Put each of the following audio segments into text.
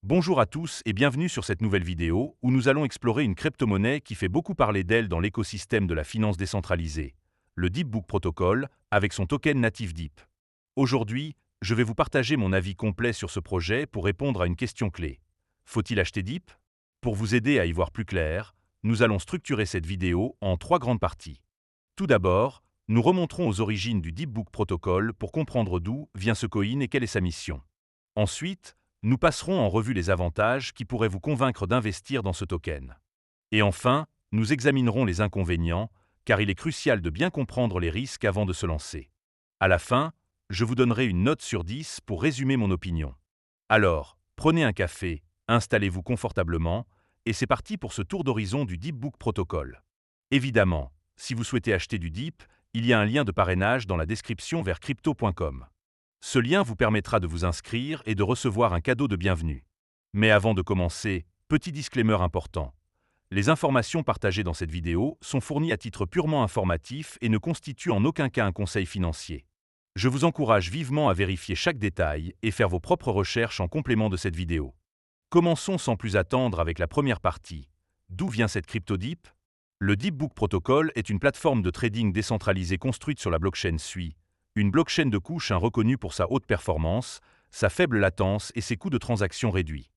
Bonjour à tous et bienvenue sur cette nouvelle vidéo où nous allons explorer une crypto-monnaie qui fait beaucoup parler d'elle dans l'écosystème de la finance décentralisée, le DeepBook Protocol avec son token natif Deep. Aujourd'hui, je vais vous partager mon avis complet sur ce projet pour répondre à une question clé. Faut-il acheter Deep? Pour vous aider à y voir plus clair, nous allons structurer cette vidéo en trois grandes parties. Tout d'abord, nous remonterons aux origines du DeepBook Protocol pour comprendre d'où vient ce coin et quelle est sa mission. Ensuite, nous passerons en revue les avantages qui pourraient vous convaincre d'investir dans ce token. Et enfin, nous examinerons les inconvénients, car il est crucial de bien comprendre les risques avant de se lancer. À la fin, je vous donnerai une note sur 10 pour résumer mon opinion. Alors, prenez un café, installez-vous confortablement, et c'est parti pour ce tour d'horizon du DeepBook Protocol. Évidemment, si vous souhaitez acheter du Deep, il y a un lien de parrainage dans la description vers crypto.com. Ce lien vous permettra de vous inscrire et de recevoir un cadeau de bienvenue. Mais avant de commencer, petit disclaimer important. Les informations partagées dans cette vidéo sont fournies à titre purement informatif et ne constituent en aucun cas un conseil financier. Je vous encourage vivement à vérifier chaque détail et faire vos propres recherches en complément de cette vidéo. Commençons sans plus attendre avec la première partie. D'où vient cette crypto Deep? Le DeepBook Protocol est une plateforme de trading décentralisée construite sur la blockchain SUI, une blockchain de couche reconnue pour sa haute performance, sa faible latence et ses coûts de transaction réduits.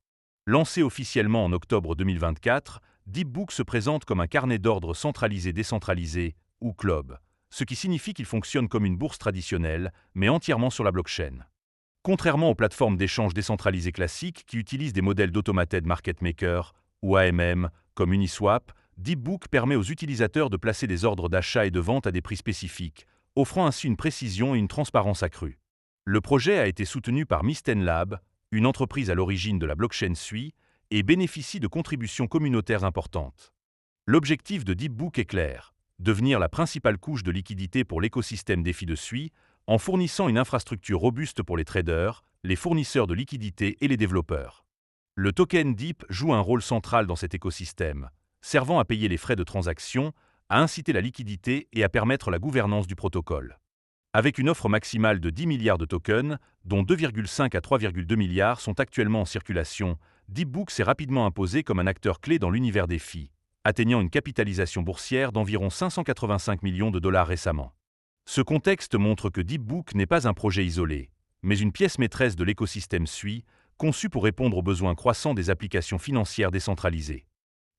Lancé officiellement en octobre 2024, DeepBook se présente comme un carnet d'ordre centralisé-décentralisé, ou CLOB, ce qui signifie qu'il fonctionne comme une bourse traditionnelle, mais entièrement sur la blockchain. Contrairement aux plateformes d'échange décentralisées classiques qui utilisent des modèles d'automated market maker, ou AMM, comme Uniswap, DeepBook permet aux utilisateurs de placer des ordres d'achat et de vente à des prix spécifiques, offrant ainsi une précision et une transparence accrues. Le projet a été soutenu par Mysten Lab, une entreprise à l'origine de la blockchain SUI, et bénéficie de contributions communautaires importantes. L'objectif de DeepBook est clair, devenir la principale couche de liquidité pour l'écosystème DeFi de SUI, en fournissant une infrastructure robuste pour les traders, les fournisseurs de liquidités et les développeurs. Le token Deep joue un rôle central dans cet écosystème, servant à payer les frais de transaction, à inciter la liquidité et à permettre la gouvernance du protocole. Avec une offre maximale de 10 milliards de tokens, dont 2,5 à 3,2 milliards sont actuellement en circulation, DeepBook s'est rapidement imposé comme un acteur clé dans l'univers DeFi, atteignant une capitalisation boursière d'environ 585 millions de dollars récemment. Ce contexte montre que DeepBook n'est pas un projet isolé, mais une pièce maîtresse de l'écosystème SUI, conçu pour répondre aux besoins croissants des applications financières décentralisées.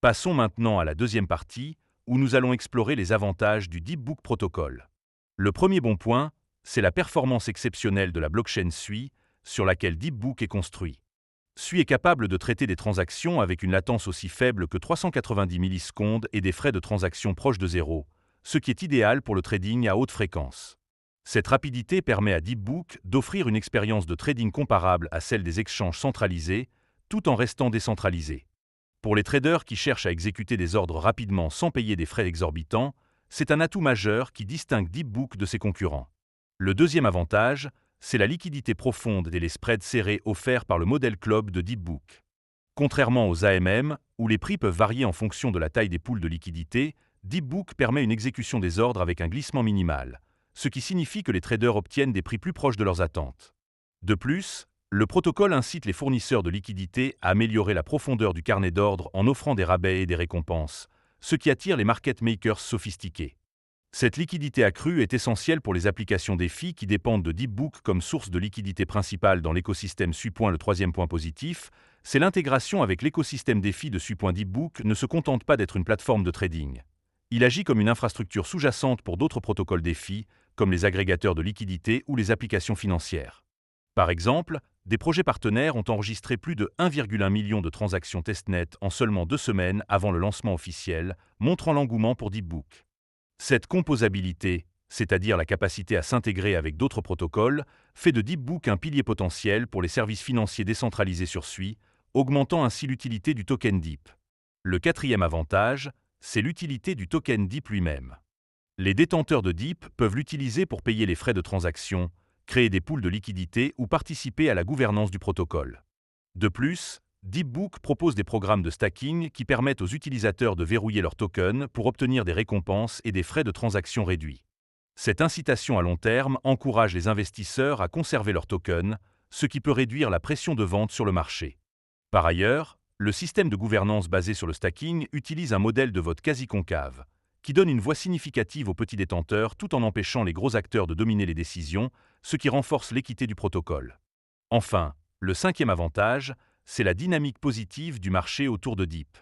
Passons maintenant à la deuxième partie, où nous allons explorer les avantages du DeepBook Protocol. Le premier bon point, c'est la performance exceptionnelle de la blockchain SUI, sur laquelle DeepBook est construit. SUI est capable de traiter des transactions avec une latence aussi faible que 390 millisecondes et des frais de transaction proches de zéro, ce qui est idéal pour le trading à haute fréquence. Cette rapidité permet à DeepBook d'offrir une expérience de trading comparable à celle des exchanges centralisés, tout en restant décentralisé. Pour les traders qui cherchent à exécuter des ordres rapidement sans payer des frais exorbitants, c'est un atout majeur qui distingue DeepBook de ses concurrents. Le deuxième avantage, c'est la liquidité profonde et les spreads serrés offerts par le modèle CLOB de DeepBook. Contrairement aux AMM, où les prix peuvent varier en fonction de la taille des pools de liquidité, DeepBook permet une exécution des ordres avec un glissement minimal, ce qui signifie que les traders obtiennent des prix plus proches de leurs attentes. De plus, le protocole incite les fournisseurs de liquidités à améliorer la profondeur du carnet d'ordre en offrant des rabais et des récompenses, ce qui attire les market makers sophistiqués. Cette liquidité accrue est essentielle pour les applications DeFi qui dépendent de DeepBook comme source de liquidité principale dans l'écosystème SUI. Le troisième point positif, c'est l'intégration avec l'écosystème DeFi de SUI. DeepBook ne se contente pas d'être une plateforme de trading. Il agit comme une infrastructure sous-jacente pour d'autres protocoles DeFi, comme les agrégateurs de liquidités ou les applications financières. Par exemple, des projets partenaires ont enregistré plus de 1,1 million de transactions testnet en seulement 2 semaines avant le lancement officiel, montrant l'engouement pour DeepBook. Cette composabilité, c'est-à-dire la capacité à s'intégrer avec d'autres protocoles, fait de DeepBook un pilier potentiel pour les services financiers décentralisés sur SUI, augmentant ainsi l'utilité du token Deep. Le quatrième avantage, c'est l'utilité du token Deep lui-même. Les détenteurs de Deep peuvent l'utiliser pour payer les frais de transaction, créer des pools de liquidités ou participer à la gouvernance du protocole. De plus, DeepBook propose des programmes de stacking qui permettent aux utilisateurs de verrouiller leurs tokens pour obtenir des récompenses et des frais de transaction réduits. Cette incitation à long terme encourage les investisseurs à conserver leurs tokens, ce qui peut réduire la pression de vente sur le marché. Par ailleurs, le système de gouvernance basé sur le stacking utilise un modèle de vote quasi-concave, qui donne une voix significative aux petits détenteurs tout en empêchant les gros acteurs de dominer les décisions, ce qui renforce l'équité du protocole. Enfin, le cinquième avantage, c'est la dynamique positive du marché autour de DIP.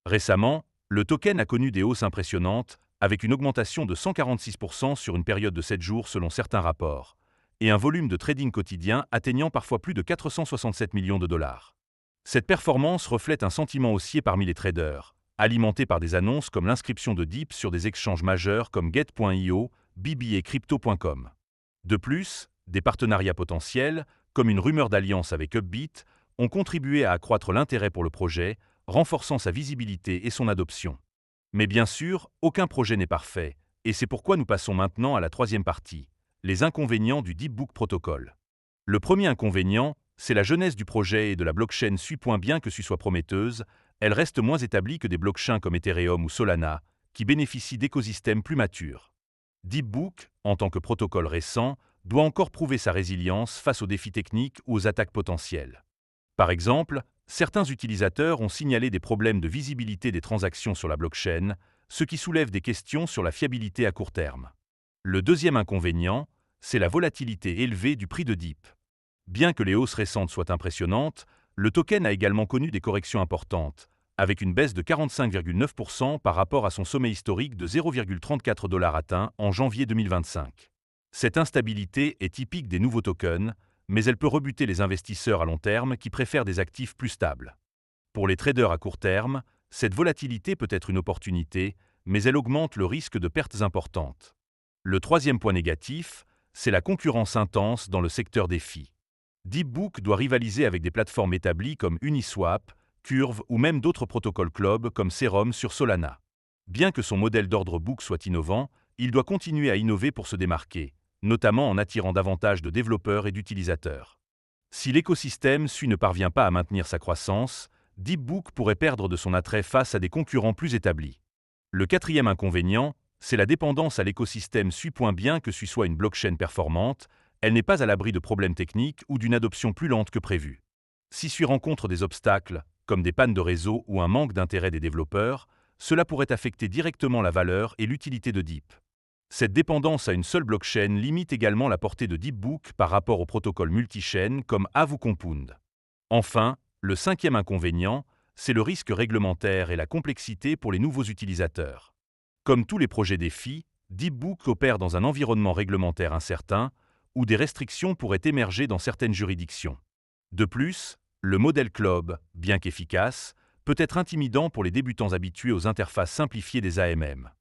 Récemment, le token a connu des hausses impressionnantes, avec une augmentation de 146% sur une période de 7 jours selon certains rapports, et un volume de trading quotidien atteignant parfois plus de 467 millions de dollars. Cette performance reflète un sentiment haussier parmi les traders, alimenté par des annonces comme l'inscription de DIP sur des exchanges majeurs comme Get.io, BB et Crypto.com. De plus, des partenariats potentiels, comme une rumeur d'alliance avec Upbit, ont contribué à accroître l'intérêt pour le projet, renforçant sa visibilité et son adoption. Mais bien sûr, aucun projet n'est parfait, et c'est pourquoi nous passons maintenant à la troisième partie, les inconvénients du DeepBook Protocol. Le premier inconvénient, c'est la jeunesse du projet et de la blockchain suit. Bien que soit prometteuse, elle reste moins établie que des blockchains comme Ethereum ou Solana, qui bénéficient d'écosystèmes plus matures. DeepBook, en tant que protocole récent, doit encore prouver sa résilience face aux défis techniques ou aux attaques potentielles. Par exemple, certains utilisateurs ont signalé des problèmes de visibilité des transactions sur la blockchain, ce qui soulève des questions sur la fiabilité à court terme. Le deuxième inconvénient, c'est la volatilité élevée du prix de DIP. Bien que les hausses récentes soient impressionnantes, le token a également connu des corrections importantes, avec une baisse de 45,9% par rapport à son sommet historique de 0,34 $ atteint en janvier 2025. Cette instabilité est typique des nouveaux tokens, mais elle peut rebuter les investisseurs à long terme qui préfèrent des actifs plus stables. Pour les traders à court terme, cette volatilité peut être une opportunité, mais elle augmente le risque de pertes importantes. Le troisième point négatif, c'est la concurrence intense dans le secteur des FI. DeepBook doit rivaliser avec des plateformes établies comme Uniswap, Curve ou même d'autres protocoles club comme Serum sur Solana. Bien que son modèle d'ordre book soit innovant, il doit continuer à innover pour se démarquer, notamment en attirant davantage de développeurs et d'utilisateurs. Si l'écosystème SUI ne parvient pas à maintenir sa croissance, DeepBook pourrait perdre de son attrait face à des concurrents plus établis. Le quatrième inconvénient, c'est la dépendance à l'écosystème SUI. Bien que SUI soit une blockchain performante, elle n'est pas à l'abri de problèmes techniques ou d'une adoption plus lente que prévu. Si SUI rencontre des obstacles, comme des pannes de réseau ou un manque d'intérêt des développeurs, cela pourrait affecter directement la valeur et l'utilité de DeepBook. Cette dépendance à une seule blockchain limite également la portée de DeepBook par rapport aux protocoles multi-chaînes comme Aave ou Compound. Enfin, le cinquième inconvénient, c'est le risque réglementaire et la complexité pour les nouveaux utilisateurs. Comme tous les projets défis, DeepBook opère dans un environnement réglementaire incertain, où des restrictions pourraient émerger dans certaines juridictions. De plus, le modèle club, bien qu'efficace, peut être intimidant pour les débutants habitués aux interfaces simplifiées des AMM.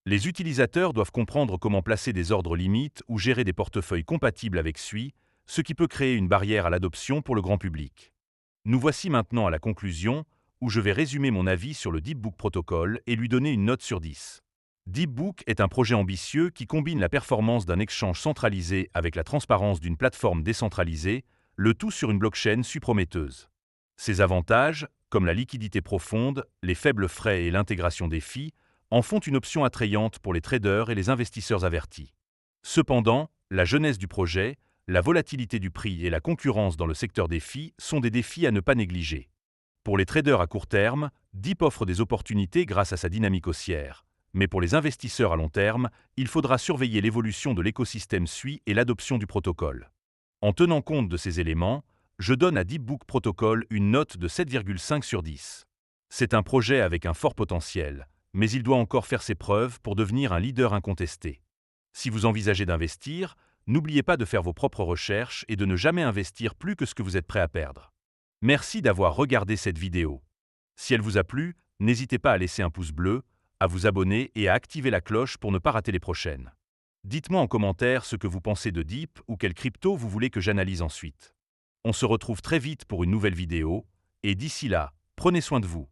Les utilisateurs doivent comprendre comment placer des ordres limites ou gérer des portefeuilles compatibles avec SUI, ce qui peut créer une barrière à l'adoption pour le grand public. Nous voici maintenant à la conclusion, où je vais résumer mon avis sur le DeepBook Protocol et lui donner une note sur 10. DeepBook est un projet ambitieux qui combine la performance d'un échange centralisé avec la transparence d'une plateforme décentralisée, le tout sur une blockchain SUI prometteuse. Ses avantages, comme la liquidité profonde, les faibles frais et l'intégration des FI, en font une option attrayante pour les traders et les investisseurs avertis. Cependant, la jeunesse du projet, la volatilité du prix et la concurrence dans le secteur des FI sont des défis à ne pas négliger. Pour les traders à court terme, DeepBook offre des opportunités grâce à sa dynamique haussière. Mais pour les investisseurs à long terme, il faudra surveiller l'évolution de l'écosystème SUI et l'adoption du protocole. En tenant compte de ces éléments, je donne à DeepBook Protocol une note de 7,5 sur 10. C'est un projet avec un fort potentiel, mais il doit encore faire ses preuves pour devenir un leader incontesté. Si vous envisagez d'investir, n'oubliez pas de faire vos propres recherches et de ne jamais investir plus que ce que vous êtes prêt à perdre. Merci d'avoir regardé cette vidéo. Si elle vous a plu, n'hésitez pas à laisser un pouce bleu, à vous abonner et à activer la cloche pour ne pas rater les prochaines. Dites-moi en commentaire ce que vous pensez de Deep ou quelle crypto vous voulez que j'analyse ensuite. On se retrouve très vite pour une nouvelle vidéo, et d'ici là, prenez soin de vous.